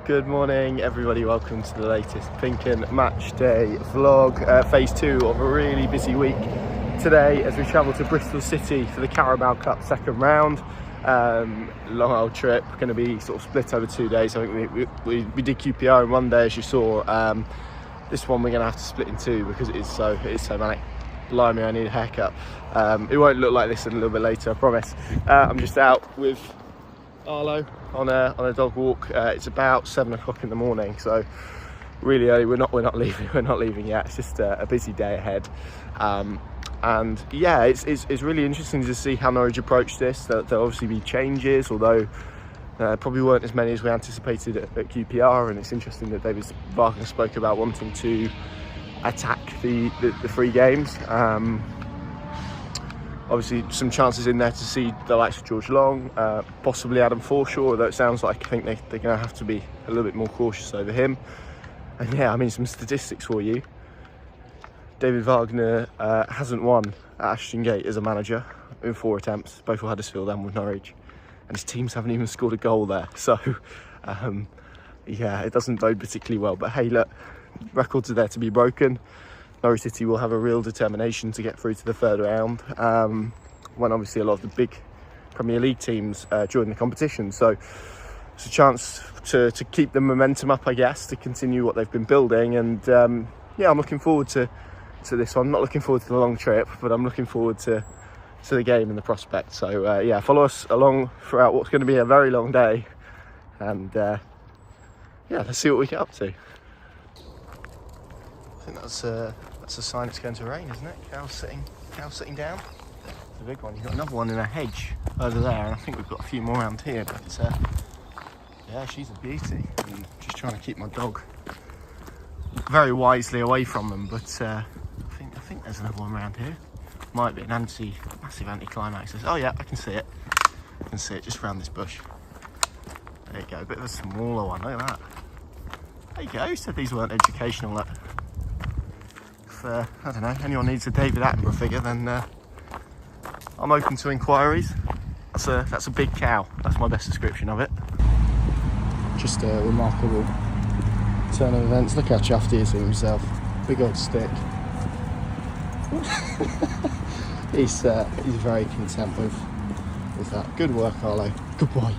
Good morning everybody, welcome to the latest Pinken Match Day vlog, phase 2 of a really busy week today as we travel to Bristol City for the Carabao Cup second round. Long old trip, going to be sort of split over 2 days. I think we did QPR in one day, as you saw. This one we're going to have to split in two because it is so manic. Blimey, I need a haircut. It won't look like this a little bit later, I promise. I'm just out with Arlo on a dog walk. It's about 7 o'clock in the morning, so really early. We're not leaving yet. It's just a busy day ahead, and yeah, it's really interesting to see how Norwich approach this. There'll obviously be changes, although probably weren't as many as we anticipated at QPR. And it's interesting that David Wagner spoke about wanting to attack the free games. Obviously some chances in there to see the likes of George Long, possibly Adam Forshaw, although it sounds like I think they're going to have to be a little bit more cautious over him. And yeah, I mean, some statistics for you. David Wagner hasn't won at Ashton Gate as a manager in 4 attempts, both with Huddersfield and with Norwich, and his teams haven't even scored a goal there. So yeah, it doesn't bode particularly well. But hey, look, records are there to be broken. Norwich City will have a real determination to get through to the third round, when obviously a lot of the big Premier League teams join the competition. So it's a chance to keep the momentum up, I guess, to continue what they've been building. And yeah, I'm looking forward to this one. I'm not looking forward to the long trip, but I'm looking forward to the game and the prospect. So yeah, follow us along throughout what's going to be a very long day, and yeah, let's see what we get up to. I think that's a sign it's going to rain, isn't it? Cows sitting down. It's a big one. You've got another one in a hedge over there, and I think we've got a few more around here. But yeah, she's a beauty. I'm just trying to keep my dog very wisely away from them. But I think there's another one around here. Might be an massive anticlimax. Oh yeah, I can see it. I can see it just around this bush. There you go. A bit of a smaller one. Look at that. There you go. Who said these weren't educational? Look. I don't know, anyone needs a David Attenborough figure, then I'm open to inquiries. That's a big cow. That's my best description of it. Just a remarkable turn of events. Look how chuffed he is with himself. Big old stick. He's very content with that. Good work, Arlo. Good boy.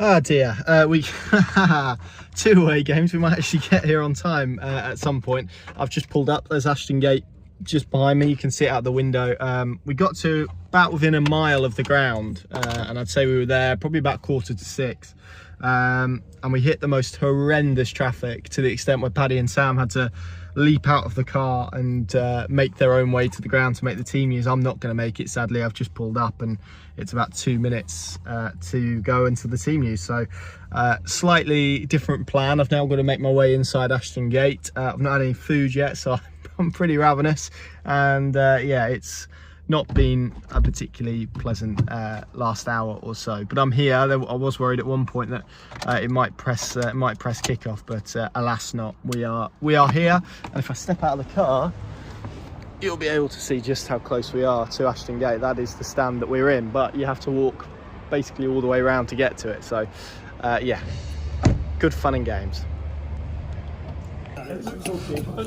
Oh dear, we 2 away games. We might actually get here on time at some point. I've just pulled up. There's Ashton Gate just behind me. You can see it out the window. We got to about within a mile of the ground, and I'd say we were there probably about 5:45. And we hit the most horrendous traffic, to the extent where Paddy and Sam had to leap out of the car and make their own way to the ground to make the team use. I'm not going to make it, sadly. I've just pulled up and it's about 2 minutes to go into the team use. So slightly different plan. I've now got to make my way inside Ashton Gate. I've not had any food yet, so I'm pretty ravenous. And yeah, it's not been a particularly pleasant last hour or so, but I'm here. I was worried at one point that it might press kickoff, but alas not. We are here, and if I step out of the car, you'll be able to see just how close we are to Ashton Gate. That is the stand that we're in, but you have to walk basically all the way around to get to it. So yeah, good fun and games.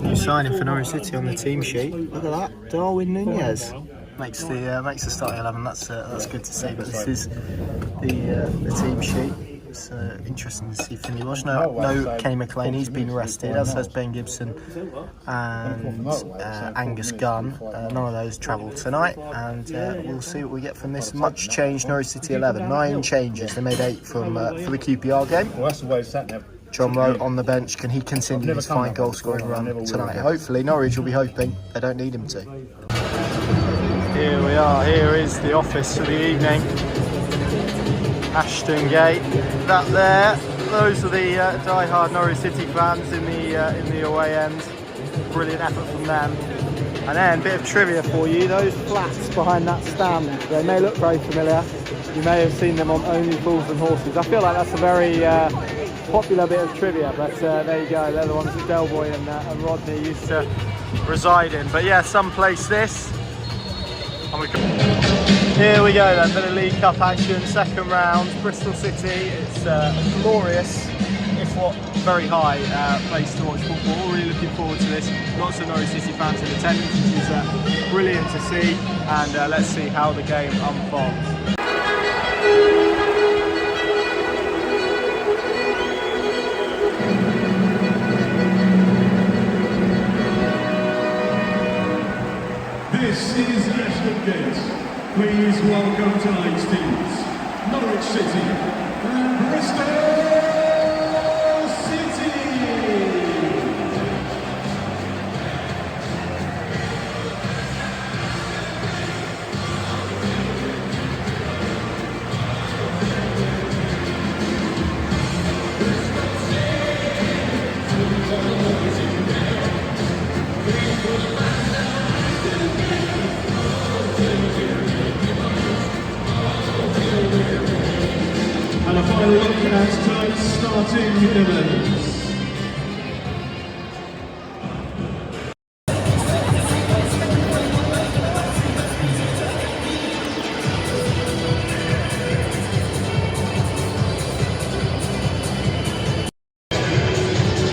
New signing for Norwich City on the team sheet. Look at that, Darwin Nunez. Makes the starting 11. That's good to see. But this is the team sheet. It's interesting to see Finley Walsh. No Kenny McLean. He's been arrested, as has Ben Gibson and Angus Gunn. None of those travel tonight, and we'll see what we get from this much changed Norwich City 11. 9 changes. They made 8 from for the QPR game. Well, that's the way it's at now. John Rowe on the bench. Can he continue his fine goal scoring run tonight? Hopefully. Norwich will be hoping. They don't need him to. Here we are. Here is the office for the evening. Ashton Gate. That there. Those are the die-hard Norwich City fans in the away end. Brilliant effort from them. And then a bit of trivia for you. Those flats behind that stand, they may look very familiar. You may have seen them on Only Fools and Horses. I feel like that's a very popular bit of trivia, but there you go. They're the ones that Del Boy and Rodney used to reside in. But yeah, someplace this. And we Here we go then, bit of League Cup action, second round, Bristol City. It's a glorious, if what very high place to watch football. Really looking forward to this. Lots of Norwich City fans in attendance, which is brilliant to see, and let's see how the game unfolds. This is Ashton Gate. Please welcome tonight's teams, Norwich City and Bristol City. And a final look at tonight's starting 11s.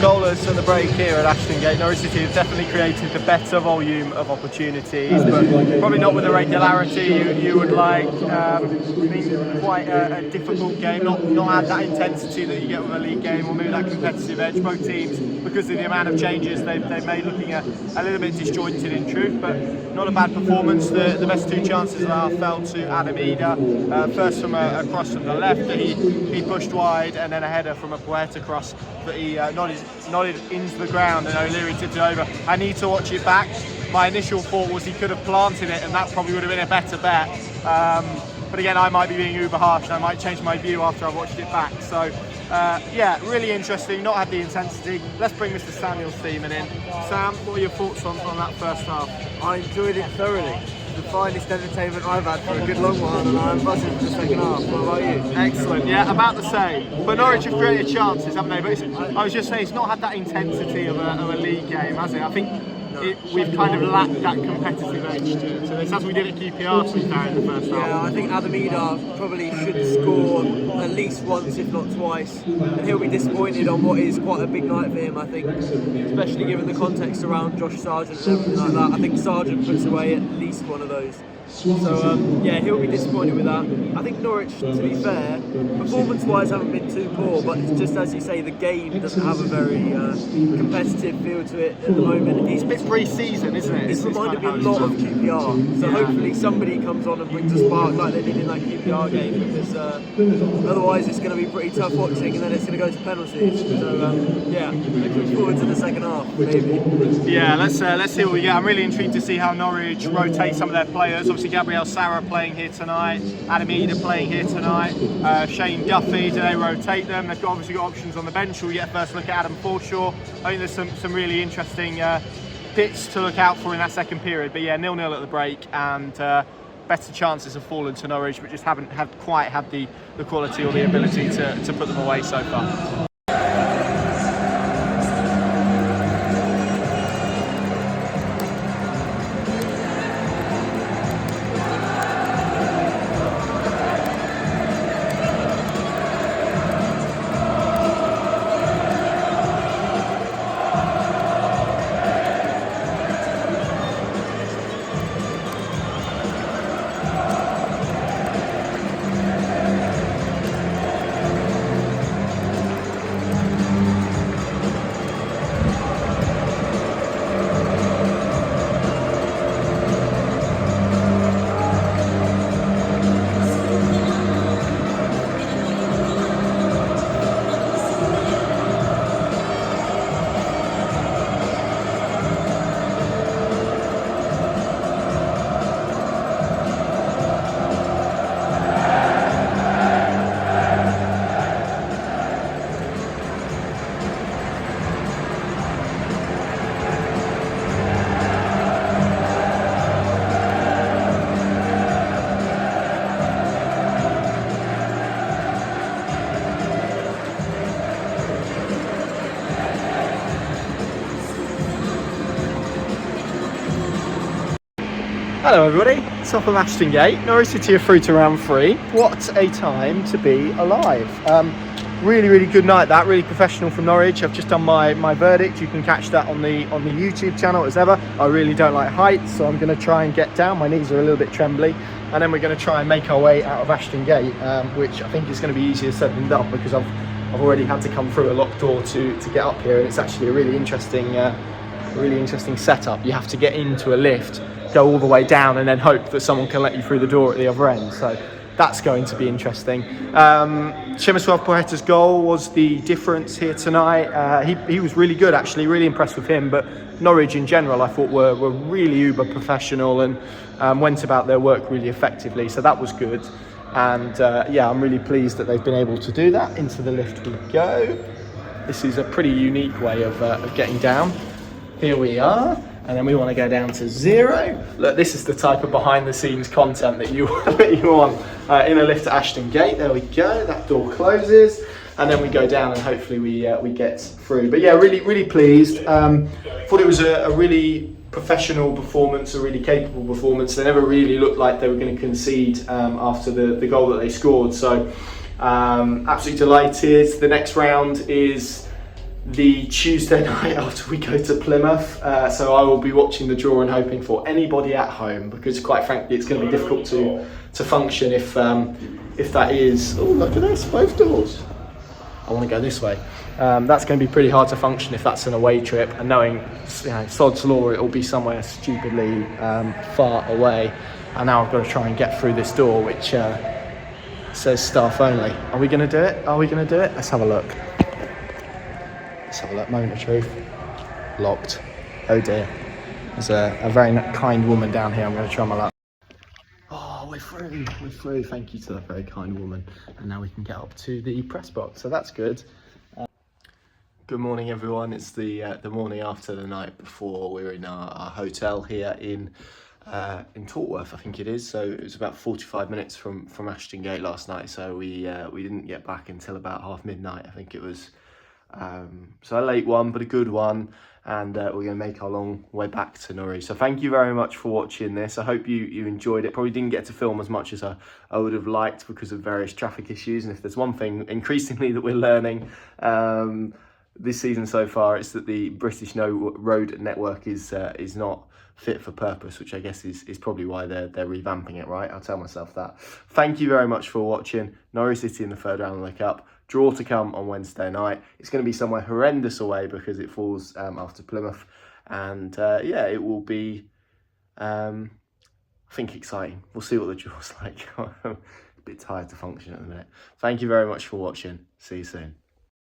Goalless at the break here at Ashton Gate. Norwich City have definitely created the better volume of opportunities, but probably not with the regularity you would like. Been quite a difficult game, not had that intensity that you get with a league game, or maybe that competitive edge. Both teams, because of the amount of changes they've made, looking a little bit disjointed in truth, but not a bad performance. The best two chances fell to Adam Ida. First from a cross from the left that he pushed wide, and then a header from a Poeta cross that he nodded into the ground, and O'Leary tipped it over. I need to watch it back. My initial thought was he could have planted it, and that probably would have been a better bet. But again, I might be being uber harsh, and I might change my view after I've watched it back. So yeah, really interesting, not had the intensity. Let's bring Mr. Samuel Seaman in. Sam, what are your thoughts on that first half? I enjoyed it thoroughly. The finest entertainment I've had for a good long while, and I'm buzzing for the second half. What about you? Excellent, yeah, about the same. But Norwich have created chances, haven't they? But I was just saying, it's not had that intensity of a league game, has it? I think we've kind of lacked that competitive edge to this, as we did at QPR, to be fair, in the first half. Yeah, I think Adam Ida probably should score at least once, if not twice, and he'll be disappointed on what is quite a big night for him, I think, especially given the context around Josh Sargent and everything like that. I think Sargent puts away at least one of those. So yeah, he'll be disappointed with that. I think Norwich, to be fair, performance-wise haven't been too poor, but it's just, as you say, the game doesn't have a very competitive feel to it at the moment. It's a bit pre-season, isn't it? It's reminded me a lot of QPR, so hopefully somebody comes on and brings a spark like they did in that QPR game, because otherwise it's going to be pretty tough watching, and then it's going to go to penalties. So yeah, looking forward to the second half, maybe. Yeah, let's see what we get. I'm really intrigued to see how Norwich rotate some of their players. Obviously, Gabriel Sara playing here tonight, Adam Ida playing here tonight, Shane Duffy, do they rotate them? They've obviously got options on the bench. We'll get a first look at Adam Forshaw. I think there's some really interesting bits to look out for in that second period. But yeah, 0-0 at the break, and better chances have fallen to Norwich, but just haven't quite had the quality or the ability to put them away so far. Hello everybody, top of Ashton Gate, Norwich City are through to round 3. What a time to be alive. Really good night that, really professional from Norwich. I've just done my verdict. You can catch that on the YouTube channel as ever. I really don't like heights, so I'm going to try and get down. My knees are a little bit trembly. And then we're going to try and make our way out of Ashton Gate, which I think is going to be easier said than done because I've already had to come through a locked door to get up here, and it's actually a really interesting setup. You have to get into a lift, go all the way down, and then hope that someone can let you through the door at the other end. So that's going to be interesting. Przemysław Poeta's goal was the difference here tonight. He was really good, actually, really impressed with him. But Norwich in general, I thought were really uber professional and went about their work really effectively. So that was good. And yeah, I'm really pleased that they've been able to do that. Into the lift we go. This is a pretty unique way of getting down. Here we are, and then we want to go down to 0. Look, this is the type of behind-the-scenes content that you want in a lift at Ashton Gate. There we go. That door closes, and then we go down, and hopefully we get through. But yeah, really pleased. Thought it was a really professional performance, a really capable performance. They never really looked like they were going to concede after the goal that they scored. So absolutely delighted. The next round is the Tuesday night after we go to Plymouth, so I will be watching the draw and hoping for anybody at home, because quite frankly it's going to be difficult to function if that is. Oh, look at this, both doors. I want to go this way. That's going to be pretty hard to function if that's an away trip, and knowing, sod's law, it will be somewhere stupidly far away. And now I've got to try and get through this door, which says staff only. Are we going to do it? Let's have a look. Let's have a look. Moment of truth. Locked. Oh dear. There's a very kind woman down here. I'm going to try my luck. Oh, we're through. Thank you to that very kind woman. And now we can get up to the press box. So that's good. Good morning, everyone. It's the morning after the night before. We're in our hotel here in Tortworth, I think it is. So it was about 45 minutes from Ashton Gate last night. So we didn't get back until about half midnight, I think it was. So a late one, but a good one, and we're going to make our long way back to Norwich. So thank you very much for watching this. I hope you enjoyed it. Probably didn't get to film as much as I would have liked because of various traffic issues, and if there's one thing increasingly that we're learning this season so far, it's that the British road network is not fit for purpose, which I guess is probably why they're revamping it, right? I'll tell myself that. Thank you very much for watching. Norwich City in the third round of the Cup. Draw to come on Wednesday night. It's going to be somewhere horrendous away because it falls after Plymouth. And yeah, it will be, I think, exciting. We'll see what the draw's like. I'm a bit tired to function at the minute. Thank you very much for watching. See you soon.